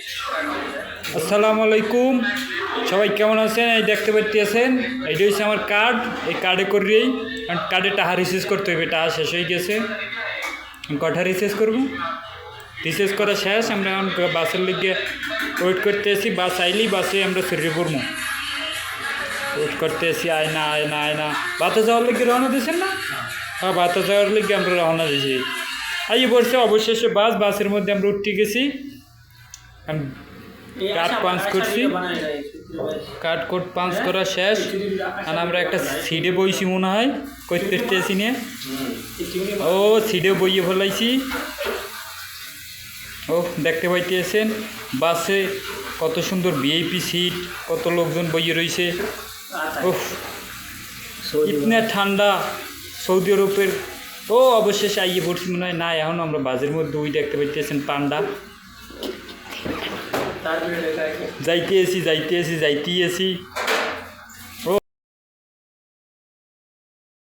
আসসালামু আলাইকুম, সবাই কেমন আছেন? এই দেখতে পাচ্ছেন, এইটা হচ্ছে আমার কার্ড। এই কার্ডে করিয়েই কার্ডে টাকা রিচার্জ করতে হবে। টাকা শেষ হয়ে গেছে, কটা রিচার্জ করবো? রিচার্জ করা শেষ। আমরা এখন বাসের লিগে ওয়েট করতে আসি। বাস আইলেই বাসে আমরা ফিরে পড়বো। ওয়েট করতে আসি, আয় না আয় না আয় না। বাতা যাওয়ার লিগে রওনা দিয়েছেন না? হ্যাঁ, বাতা যাওয়ার লিগে আমরা রওনা দিয়েছি। আইয়ে পড়ছে অবশেষে বাস। বাসের মধ্যে আমরা উঠতে গেছি। কার্ড পাঞ্চ করছি, কার্ড কোড পাঞ্চ করা শেষ। আর আমরা একটা সিটে বইছি মনে হয়, করতেছি নিয়ে। ও সিটে বইয়ে ফেলাইছি। ও দেখতে পাইতেছেন বাসে কত সুন্দর ভিআইপি সিট, কত লোকজন বইয়ে রয়েছে। ও ইতনা ঠান্ডা সৌদি আরবের। ও অবশেষে আইয়ে পড়ছি মনে হয়। না, এখন আমরা বাসের মধ্যে ওই দেখতে পাইতেছেন পান্ডা। যাইতে এসি।